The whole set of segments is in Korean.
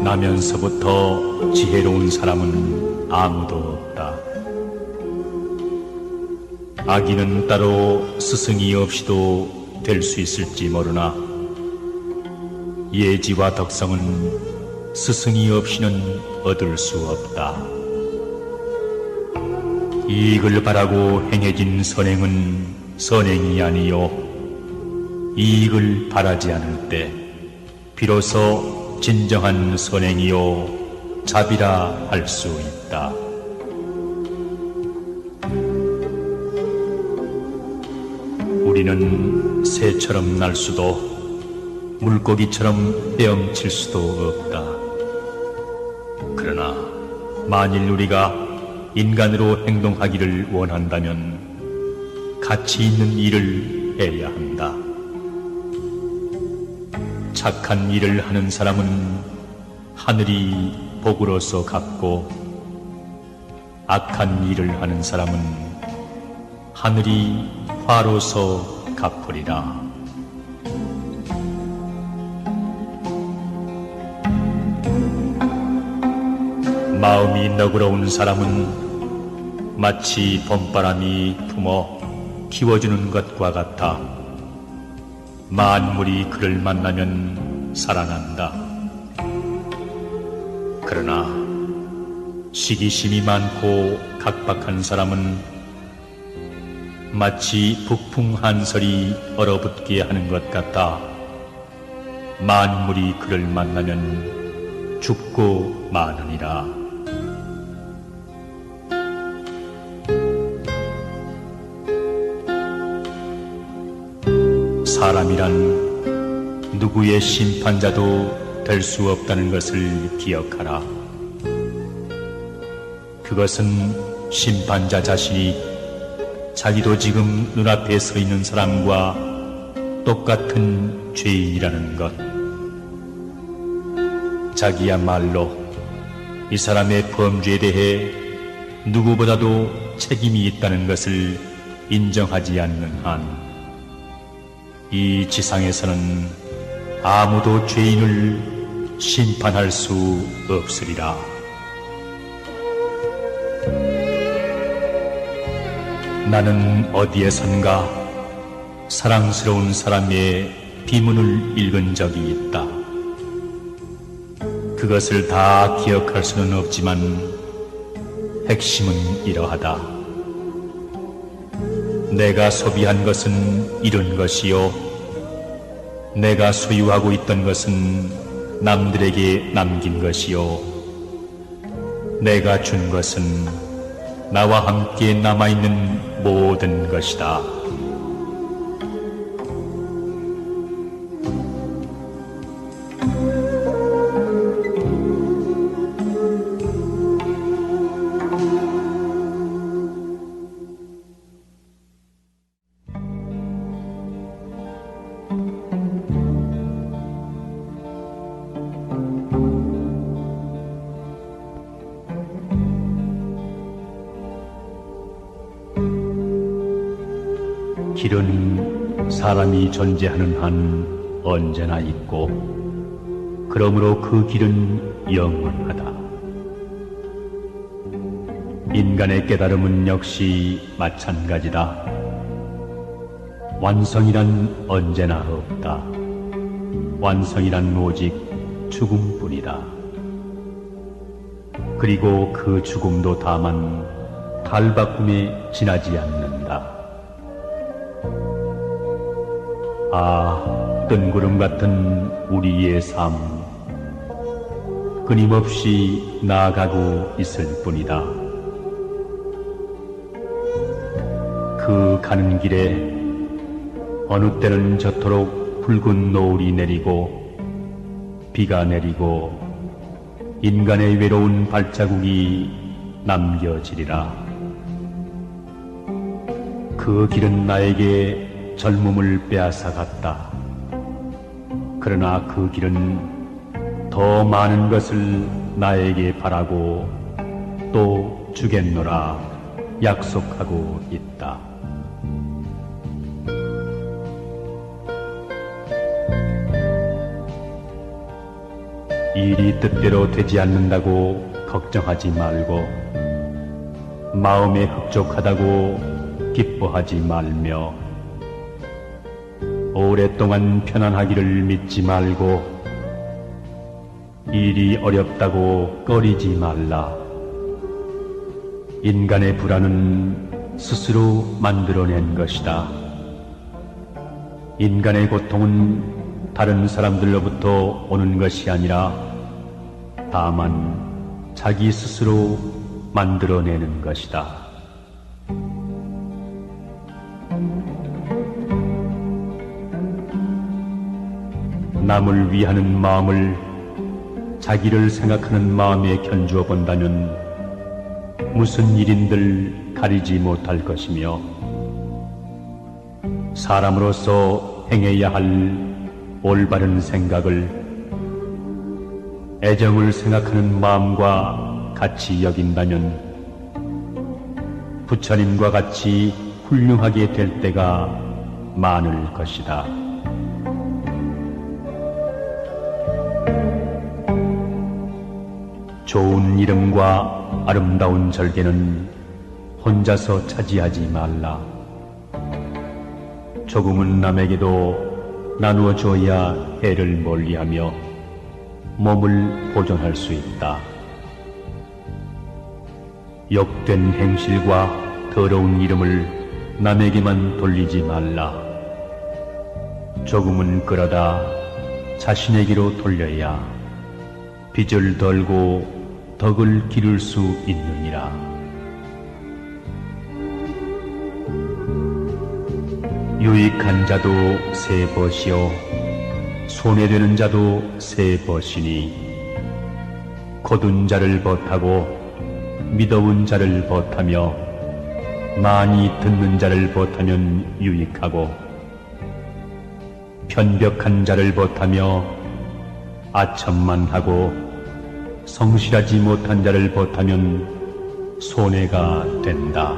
나면서부터 지혜로운 사람은 아무도 없다. 아기는 따로 스승이 없이도 될 수 있을지 모르나 예지와 덕성은 스승이 없이는 얻을 수 없다. 이익을 바라고 행해진 선행은 선행이 아니요 이익을 바라지 않을 때 비로소 진정한 선행이요 자비라 할 수 있다. 우리는 새처럼 날 수도 물고기처럼 헤엄칠 수도 없다. 그러나 만일 우리가 인간으로 행동하기를 원한다면 가치 있는 일을 해야 한다. 착한 일을 하는 사람은 하늘이 복으로서 갚고 악한 일을 하는 사람은 하늘이 화로서 갚으리라. 마음이 너그러운 사람은 마치 봄바람이 품어 키워주는 것과 같아 만물이 그를 만나면 살아난다. 그러나 시기심이 많고 각박한 사람은 마치 북풍 한설이 얼어붙게 하는 것 같아 만물이 그를 만나면 죽고 마느니라. 사람이란 누구의 심판자도 될 수 없다는 것을 기억하라. 그것은 심판자 자신이 자기도 지금 눈앞에 서 있는 사람과 똑같은 죄인이라는 것. 자기야말로 이 사람의 범죄에 대해 누구보다도 책임이 있다는 것을 인정하지 않는 한 이 지상에서는 아무도 죄인을 심판할 수 없으리라. 나는 어디에선가 사랑스러운 사람의 비문을 읽은 적이 있다. 그것을 다 기억할 수는 없지만 핵심은 이러하다. 내가 소비한 것은 이룬 것이요 내가 소유하고 있던 것은 남들에게 남긴 것이요 내가 준 것은 나와 함께 남아있는 모든 것이다. 길은 사람이 존재하는 한 언제나 있고 그러므로 그 길은 영원하다. 인간의 깨달음은 역시 마찬가지다. 완성이란 언제나 없다. 완성이란 오직 죽음뿐이다. 그리고 그 죽음도 다만 탈바꿈에 지나지 않는다. 아, 뜬구름 같은 우리의 삶, 끊임없이 나아가고 있을 뿐이다. 그 가는 길에 어느 때는 저토록 붉은 노을이 내리고 비가 내리고 인간의 외로운 발자국이 남겨지리라. 그 길은 나에게 젊음을 빼앗아갔다. 그러나 그 길은 더 많은 것을 나에게 바라고 또 주겠노라 약속하고 있다. 일이 뜻대로 되지 않는다고 걱정하지 말고 마음에 흡족하다고 기뻐하지 말며 오랫동안 편안하기를 믿지 말고 일이 어렵다고 꺼리지 말라. 인간의 불안은 스스로 만들어낸 것이다. 인간의 고통은 다른 사람들로부터 오는 것이 아니라 다만 자기 스스로 만들어내는 것이다. 남을 위하는 마음을 자기를 생각하는 마음에 견주어 본다면 무슨 일인들 가리지 못할 것이며 사람으로서 행해야 할 올바른 생각을 애정을 생각하는 마음과 같이 여긴다면 부처님과 같이 훌륭하게 될 때가 많을 것이다. 좋은 이름과 아름다운 절개는 혼자서 차지하지 말라. 조금은 남에게도 나누어 줘야 해를 멀리하며 몸을 보존할 수 있다. 욕된 행실과 더러운 이름을 남에게만 돌리지 말라. 조금은 끌어다 자신에게로 돌려야 빚을 덜고 덕을 기를 수 있느니라. 유익한 자도 세 벗이요 손해되는 자도 세 벗이니 고둔 자를 벗하고 미더운 자를 벗하며 많이 듣는 자를 벗하면 유익하고 편벽한 자를 벗하며 아첨만하고 성실하지 못한 자를 벗하면 손해가 된다.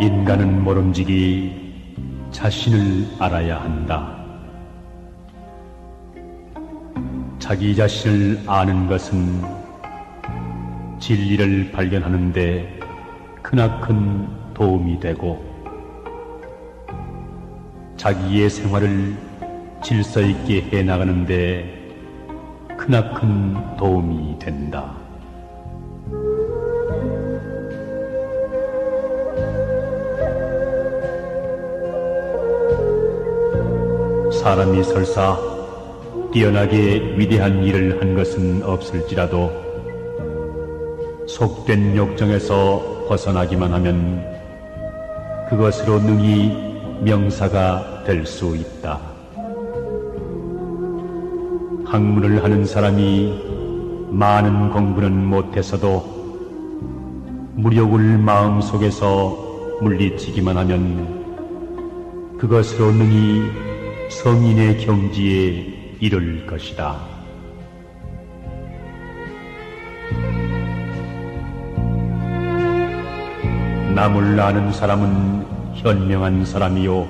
인간은 모름지기 자신을 알아야 한다. 자기 자신을 아는 것은 진리를 발견하는 데 크나큰 도움이 되고 자기의 생활을 질서 있게 해나가는 데 크나큰 도움이 된다. 사람이 설사 뛰어나게 위대한 일을 한 것은 없을지라도 속된 욕정에서 벗어나기만 하면 그것으로 능히 명사가 될 수 있다. 학문을 하는 사람이 많은 공부는 못해서도 무력을 마음속에서 물리치기만 하면 그것으로 능히 성인의 경지에 이를 것이다. 남을 아는 사람은 현명한 사람이요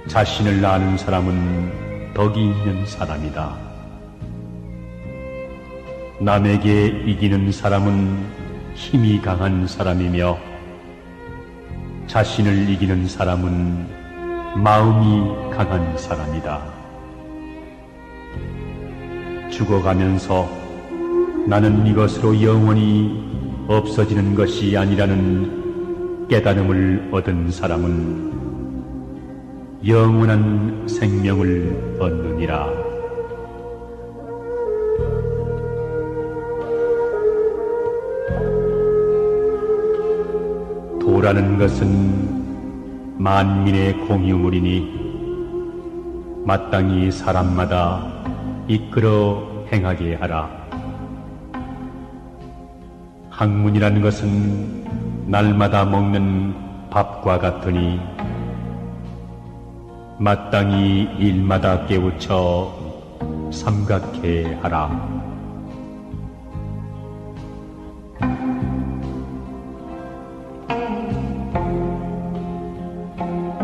자신을 아는 사람은 덕이 있는 사람이다. 남에게 이기는 사람은 힘이 강한 사람이며 자신을 이기는 사람은 마음이 강한 사람이다. 죽어가면서 나는 이것으로 영원히 없어지는 것이 아니라는 깨달음을 얻은 사람은 영원한 생명을 얻느니라. 도라는 것은 만민의 공유물이니 마땅히 사람마다 이끌어 행하게 하라. 학문이라는 것은 날마다 먹는 밥과 같으니 마땅히 일마다 깨우쳐 삼각해 하라.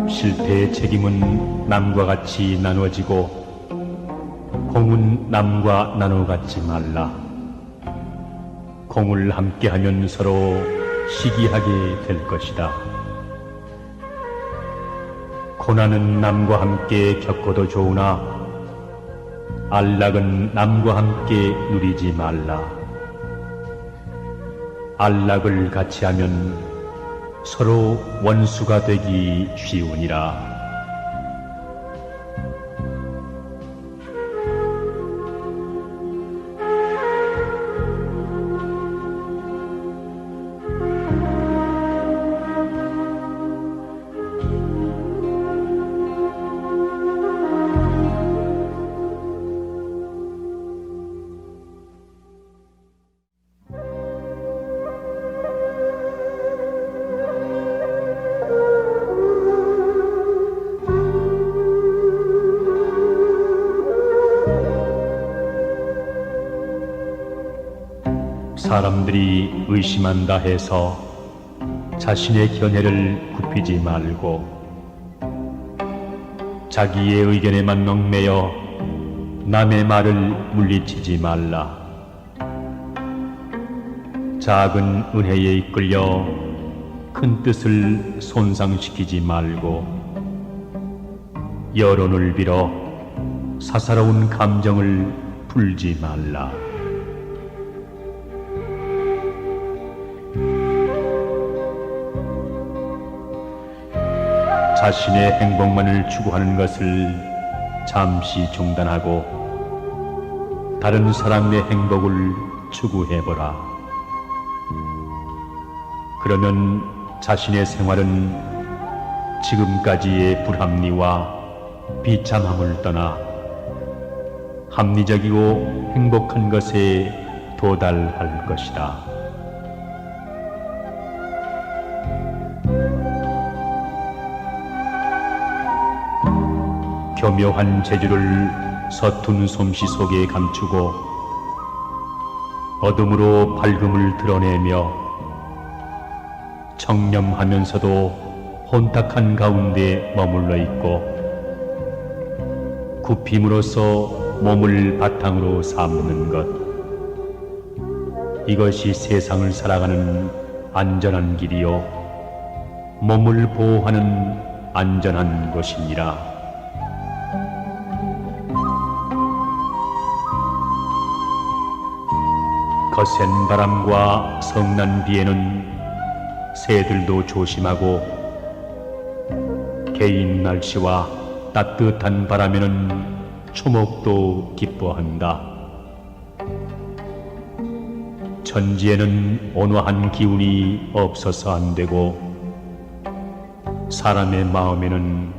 실패의 책임은 남과 같이 나누어지고 공은 남과 나눠 갖지 말라. 공을 함께하면 서로 시기하게 될 것이다. 고난은 남과 함께 겪어도 좋으나 안락은 남과 함께 누리지 말라. 안락을 같이 하면 서로 원수가 되기 쉬우니라. 사람들이 의심한다 해서 자신의 견해를 굽히지 말고 자기의 의견에만 얽매여 남의 말을 물리치지 말라. 작은 은혜에 이끌려 큰 뜻을 손상시키지 말고 여론을 빌어 사사로운 감정을 풀지 말라. 자신의 행복만을 추구하는 것을 잠시 중단하고 다른 사람의 행복을 추구해보라. 그러면 자신의 생활은 지금까지의 불합리와 비참함을 떠나 합리적이고 행복한 것에 도달할 것이다. 교묘한 재주를 서툰 솜씨 속에 감추고 어둠으로 밝음을 드러내며 청렴하면서도 혼탁한 가운데 머물러 있고 굽힘으로써 몸을 바탕으로 삼는 것, 이것이 세상을 살아가는 안전한 길이요 몸을 보호하는 안전한 곳이니라. 거센 바람과 성난 비에는 새들도 조심하고 개인 날씨와 따뜻한 바람에는 초목도 기뻐한다. 천지에는 온화한 기운이 없어서 안 되고 사람의 마음에는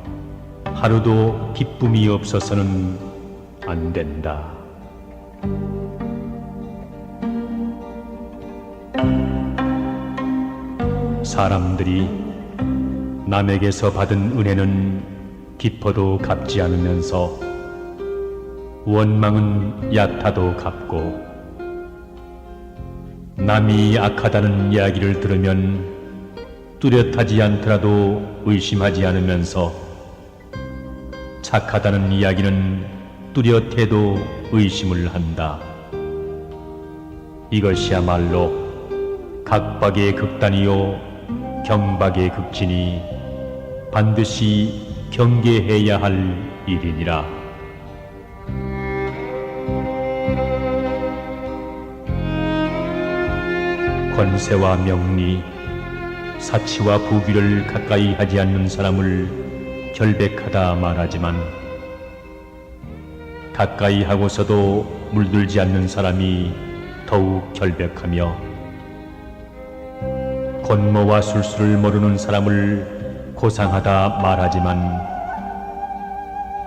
하루도 기쁨이 없어서는 안 된다. 사람들이 남에게서 받은 은혜는 깊어도 갚지 않으면서 원망은 얕아도 갚고 남이 악하다는 이야기를 들으면 뚜렷하지 않더라도 의심하지 않으면서 착하다는 이야기는 뚜렷해도 의심을 한다. 이것이야말로 각박의 극단이요 경박의 극진이 반드시 경계해야 할 일이니라. 권세와 명리, 사치와 부귀를 가까이 하지 않는 사람을 결백하다 말하지만 가까이 하고서도 물들지 않는 사람이 더욱 결백하며 권모와 술수를 모르는 사람을 고상하다 말하지만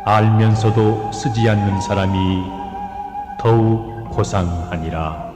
알면서도 쓰지 않는 사람이 더욱 고상하니라.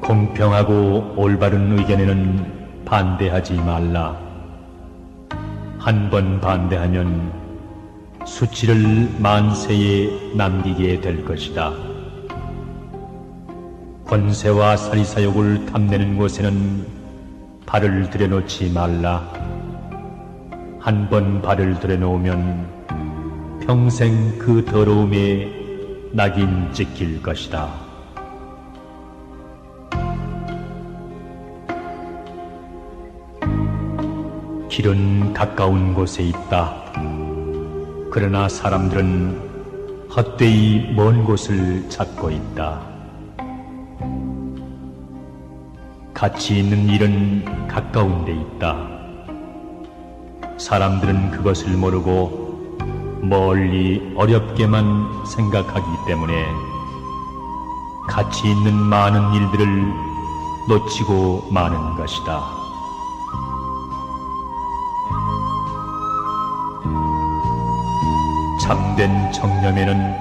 공평하고 올바른 의견에는 반대하지 말라. 한 번 반대하면 수치를 만세에 남기게 될 것이다. 권세와 사리사욕을 탐내는 곳에는 발을 들여놓지 말라. 한 번 발을 들여놓으면 평생 그 더러움에 낙인 찍힐 것이다. 길은 가까운 곳에 있다. 그러나 사람들은 헛되이 먼 곳을 찾고 있다. 가치 있는 일은 가까운 데 있다. 사람들은 그것을 모르고 멀리 어렵게만 생각하기 때문에 가치 있는 많은 일들을 놓치고 마는 것이다. 참된 정념에는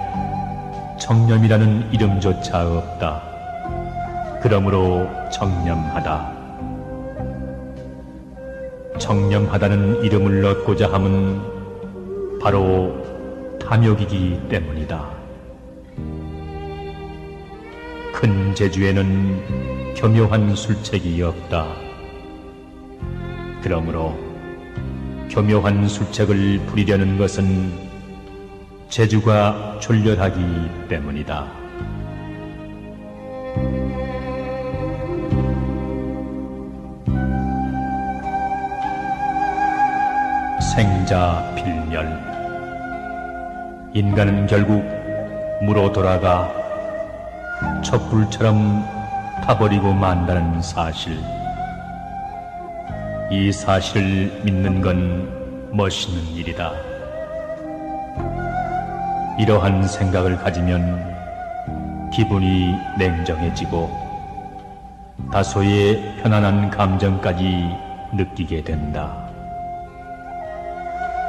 정념이라는 이름조차 없다. 그러므로 정념하다. 정념하다는 이름을 얻고자 함은 바로 탐욕이기 때문이다. 큰 재주에는 교묘한 술책이 없다. 그러므로 교묘한 술책을 부리려는 것은 재주가 졸렬하기 때문이다. 생자 필멸. 인간은 결국 무로 돌아가 촛불처럼 타버리고 만다는 사실. 이 사실을 믿는 건 멋있는 일이다. 이러한 생각을 가지면 기분이 냉정해지고 다소의 편안한 감정까지 느끼게 된다.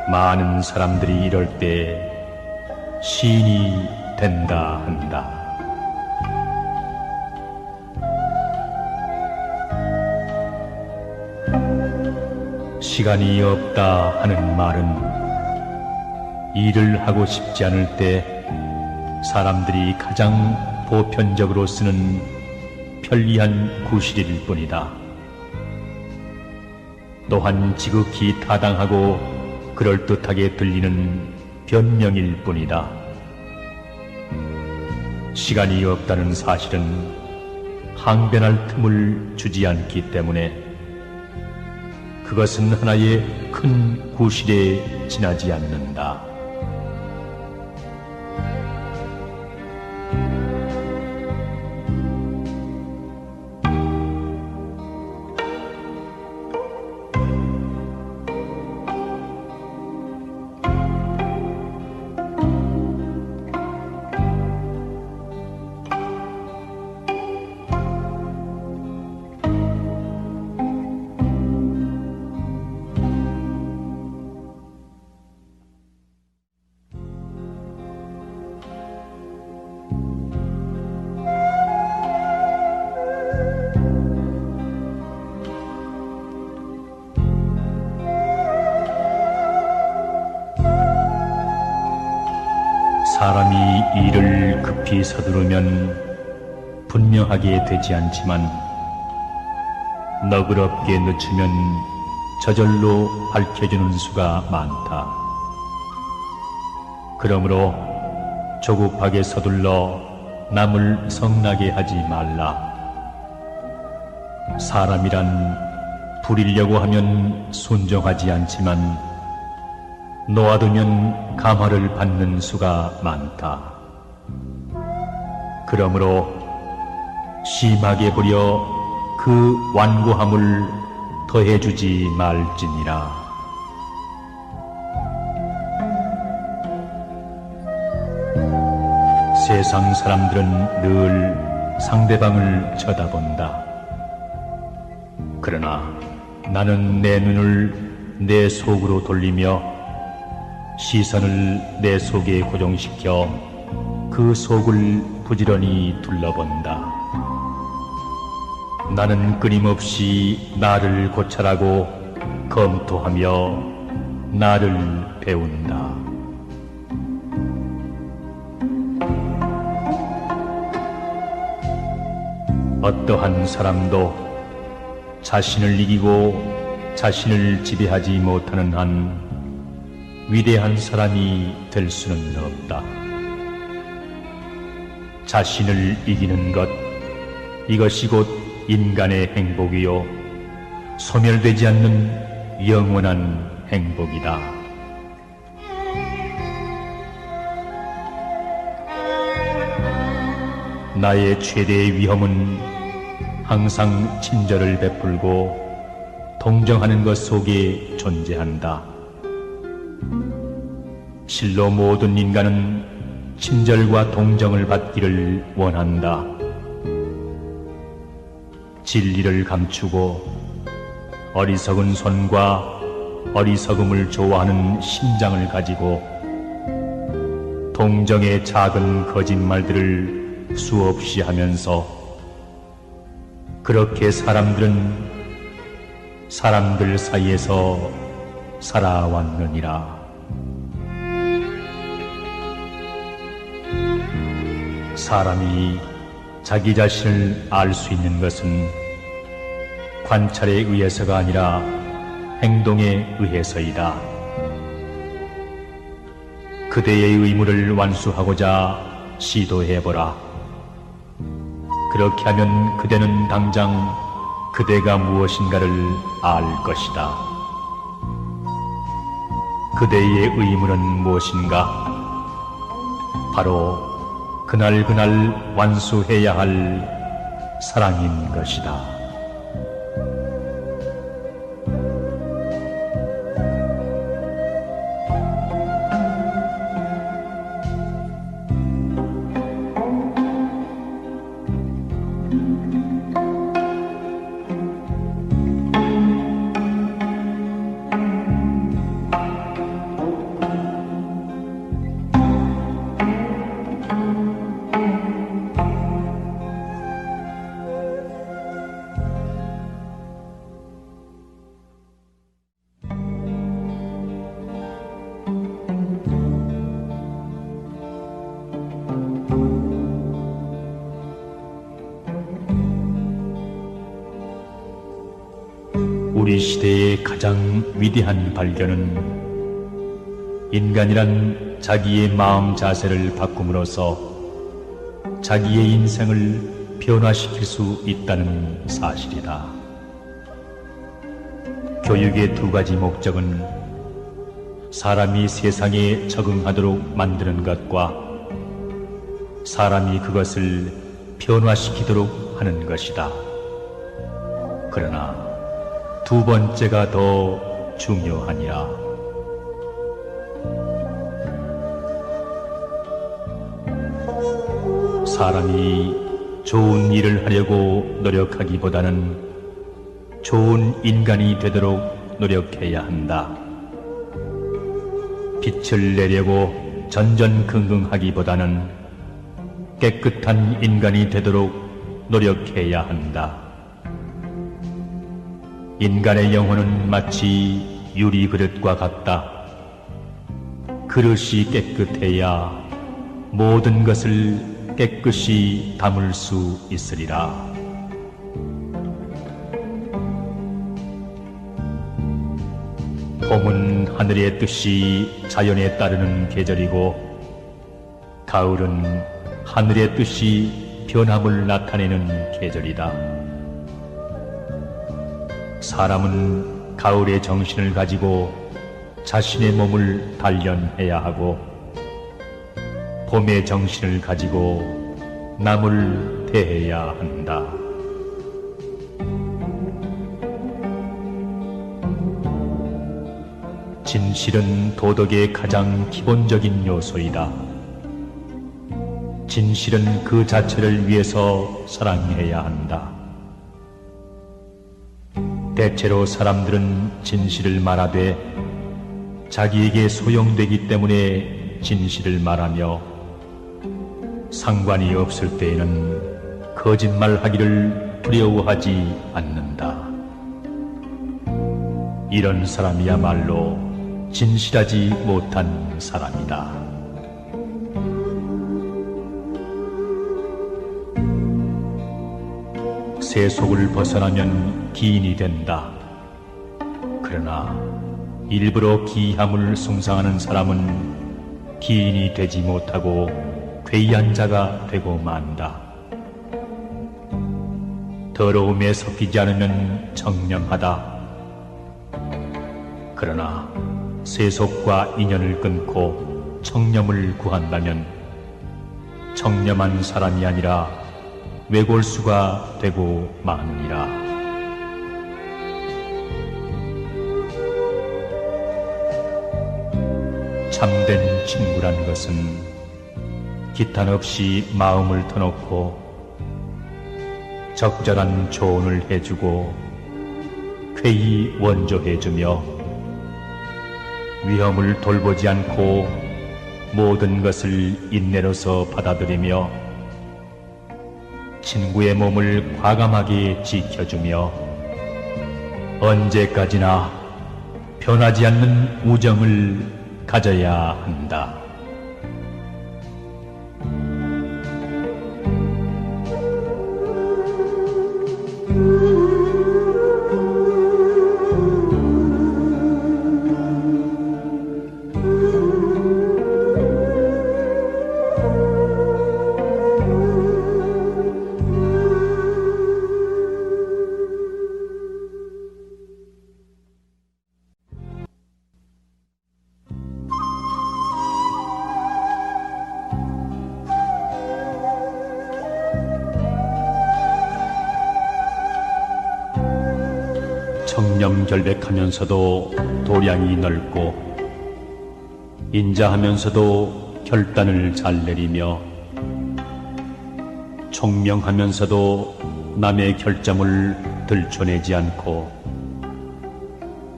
많은 사람들이 이럴 때 시인이 된다 한다. 시간이 없다 하는 말은 일을 하고 싶지 않을 때 사람들이 가장 보편적으로 쓰는 편리한 구실일 뿐이다. 또한 지극히 타당하고 그럴듯하게 들리는 변명일 뿐이다. 시간이 없다는 사실은 항변할 틈을 주지 않기 때문에 그것은 하나의 큰 구실에 지나지 않는다. 사람이 일을 급히 서두르면 분명하게 되지 않지만 너그럽게 늦추면 저절로 밝혀지는 수가 많다. 그러므로 조급하게 서둘러 남을 성나게 하지 말라. 사람이란 부리려고 하면 순종하지 않지만 놓아두면 감화를 받는 수가 많다. 그러므로 심하게 부려 그 완고함을 더해주지 말지니라. 세상 사람들은 늘 상대방을 쳐다본다. 그러나 나는 내 눈을 내 속으로 돌리며 시선을 내 속에 고정시켜 그 속을 부지런히 둘러본다. 나는 끊임없이 나를 고찰하고 검토하며 나를 배운다. 어떠한 사람도 자신을 이기고 자신을 지배하지 못하는 한 위대한 사람이 될 수는 없다. 자신을 이기는 것, 이것이 곧 인간의 행복이요 소멸되지 않는 영원한 행복이다. 나의 최대의 위험은 항상 친절을 베풀고 동정하는 것 속에 존재한다. 실로 모든 인간은 친절과 동정을 받기를 원한다. 진리를 감추고 어리석은 손과 어리석음을 좋아하는 심장을 가지고 동정의 작은 거짓말들을 수없이 하면서 그렇게 사람들은 사람들 사이에서 살아왔느니라. 사람이 자기 자신을 알 수 있는 것은 관찰에 의해서가 아니라 행동에 의해서이다. 그대의 의무를 완수하고자 시도해보라. 그렇게 하면 그대는 당장 그대가 무엇인가를 알 것이다. 그대의 의무는 무엇인가? 바로 그날 완수해야 할 사랑인 것이다. 우리 시대의 가장 위대한 발견은 인간이란 자기의 마음 자세를 바꿈으로써 자기의 인생을 변화시킬 수 있다는 사실이다. 교육의 두 가지 목적은 사람이 세상에 적응하도록 만드는 것과 사람이 그것을 변화시키도록 하는 것이다. 그러나 두 번째가 더 중요하니라. 사람이 좋은 일을 하려고 노력하기보다는 좋은 인간이 되도록 노력해야 한다. 빛을 내려고 전전긍긍하기보다는 깨끗한 인간이 되도록 노력해야 한다. 인간의 영혼은 마치 유리 그릇과 같다. 그릇이 깨끗해야 모든 것을 깨끗이 담을 수 있으리라. 봄은 하늘의 뜻이 자연에 따르는 계절이고 가을은 하늘의 뜻이 변함을 나타내는 계절이다. 사람은 가을의 정신을 가지고 자신의 몸을 단련해야 하고 봄의 정신을 가지고 남을 대해야 한다. 진실은 도덕의 가장 기본적인 요소이다. 진실은 그 자체를 위해서 사랑해야 한다. 대체로 사람들은 진실을 말하되 자기에게 소용되기 때문에 진실을 말하며 상관이 없을 때에는 거짓말하기를 두려워하지 않는다. 이런 사람이야말로 진실하지 못한 사람이다. 세속을 벗어나면 기인이 된다. 그러나 일부러 기함을 숭상하는 사람은 기인이 되지 못하고 괴이한 자가 되고 만다. 더러움에 섞이지 않으면 청렴하다. 그러나 세속과 인연을 끊고 청렴을 구한다면 청렴한 사람이 아니라 외골수가 되고 마느니라. 참된 친구란 것은 기탄 없이 마음을 터놓고 적절한 조언을 해주고 쾌히 원조해주며 위험을 돌보지 않고 모든 것을 인내로서 받아들이며 친구의 몸을 과감하게 지켜주며 언제까지나 변하지 않는 우정을 가져야 한다. 청렴결백하면서도 도량이 넓고 인자하면서도 결단을 잘 내리며 총명하면서도 남의 결점을 들춰내지 않고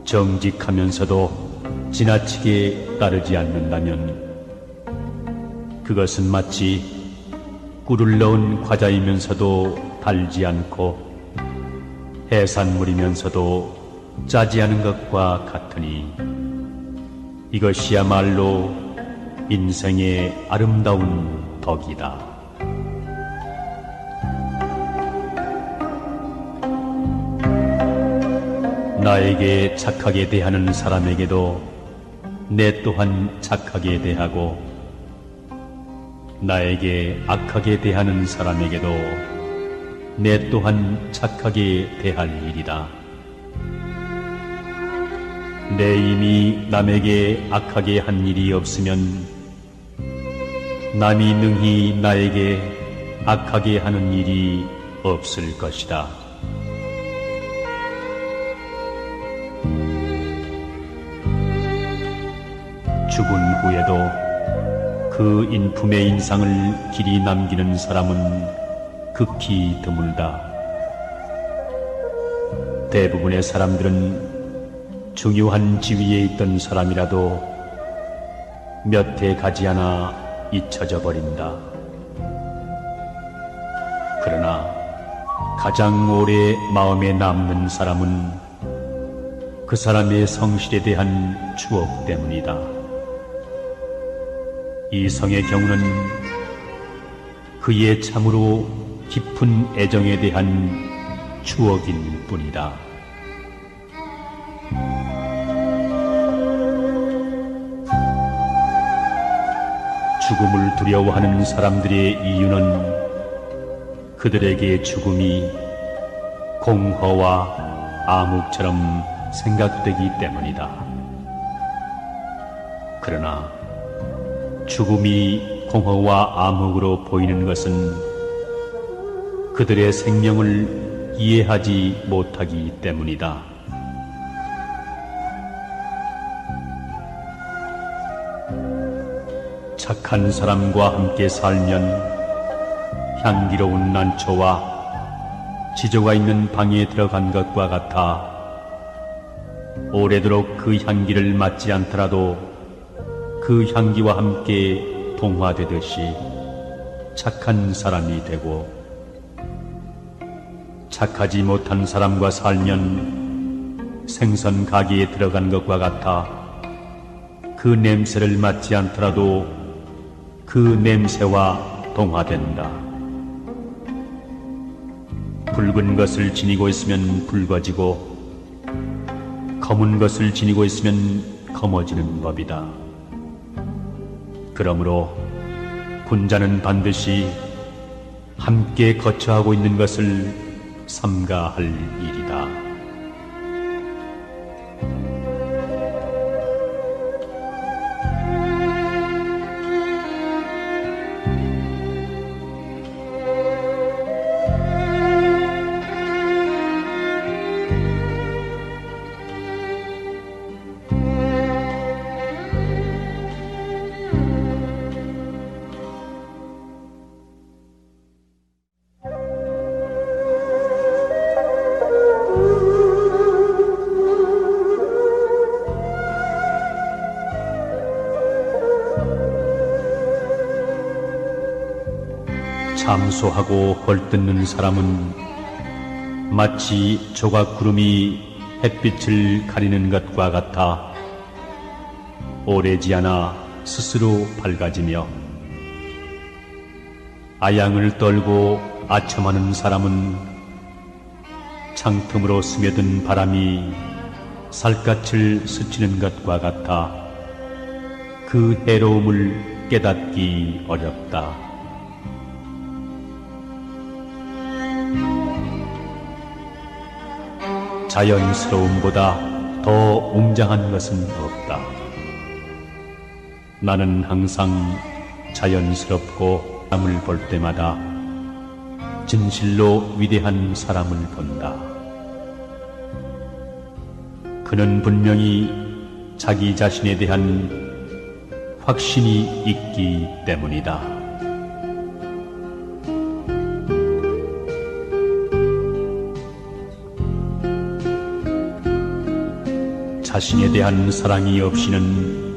정직하면서도 지나치게 따르지 않는다면 그것은 마치 꿀을 넣은 과자이면서도 달지 않고 해산물이면서도 짜지 않은 것과 같으니 이것이야말로 인생의 아름다운 덕이다. 나에게 착하게 대하는 사람에게도 내 또한 착하게 대하고 나에게 악하게 대하는 사람에게도 내 또한 착하게 대할 일이다. 내 이미 남에게 악하게 한 일이 없으면 남이 능히 나에게 악하게 하는 일이 없을 것이다. 죽은 후에도 그 인품의 인상을 길이 남기는 사람은 극히 드물다. 대부분의 사람들은 중요한 지위에 있던 사람이라도 몇 해 가지 않아 잊혀져 버린다. 그러나 가장 오래 마음에 남는 사람은 그 사람의 성실에 대한 추억 때문이다. 이성의 경우는 그의 참으로 깊은 애정에 대한 추억일 뿐이다. 죽음을 두려워하는 사람들의 이유는 그들에게 죽음이 공허와 암흑처럼 생각되기 때문이다. 그러나 죽음이 공허와 암흑으로 보이는 것은 그들의 생명을 이해하지 못하기 때문이다. 착한 사람과 함께 살면 향기로운 난초와 지조가 있는 방에 들어간 것과 같아 오래도록 그 향기를 맡지 않더라도 그 향기와 함께 동화되듯이 착한 사람이 되고, 착하지 못한 사람과 살면 생선 가게에 들어간 것과 같아 그 냄새를 맡지 않더라도 그 냄새와 동화된다. 붉은 것을 지니고 있으면 붉어지고 검은 것을 지니고 있으면 검어지는 법이다. 그러므로 군자는 반드시 함께 거처하고 있는 것을 삼가할 일이다. 참소하고 헐뜯는 사람은 마치 조각구름이 햇빛을 가리는 것과 같아 오래지 않아 스스로 밝아지며, 아양을 떨고 아첨하는 사람은 창틈으로 스며든 바람이 살갗을 스치는 것과 같아 그 해로움을 깨닫기 어렵다. 자연스러움보다 더 웅장한 것은 없다. 나는 항상 자연스럽고 사람을 볼 때마다 진실로 위대한 사람을 본다. 그는 분명히 자기 자신에 대한 확신이 있기 때문이다. 자신에 대한 사랑이 없이는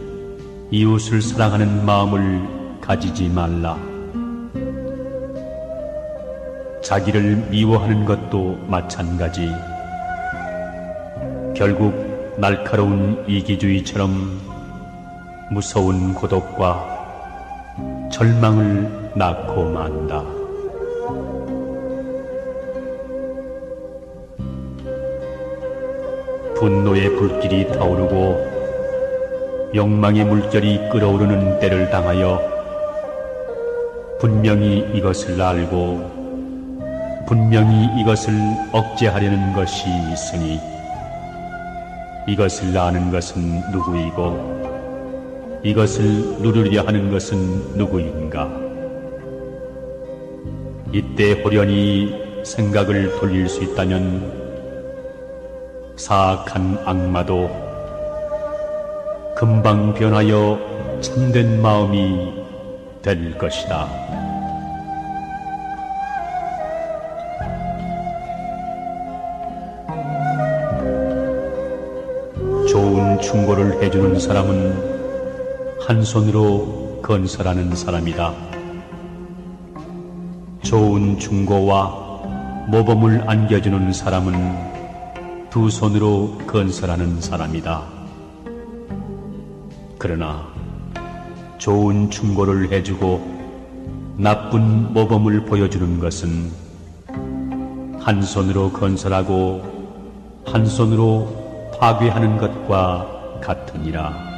이웃을 사랑하는 마음을 가지지 말라. 자기를 미워하는 것도 마찬가지. 결국 날카로운 이기주의처럼 무서운 고독과 절망을 낳고 만다. 분노의 불길이 타오르고 욕망의 물결이 끓어오르는 때를 당하여 분명히 이것을 알고 분명히 이것을 억제하려는 것이 있으니, 이것을 아는 것은 누구이고 이것을 누르려 하는 것은 누구인가. 이때 호련히 생각을 돌릴 수 있다면 사악한 악마도 금방 변하여 참된 마음이 될 것이다. 좋은 충고를 해주는 사람은 한 손으로 건설하는 사람이다. 좋은 충고와 모범을 안겨주는 사람은 두 손으로 건설하는 사람이다. 그러나 좋은 충고를 해주고 나쁜 모범을 보여주는 것은 한 손으로 건설하고 한 손으로 파괴하는 것과 같으니라.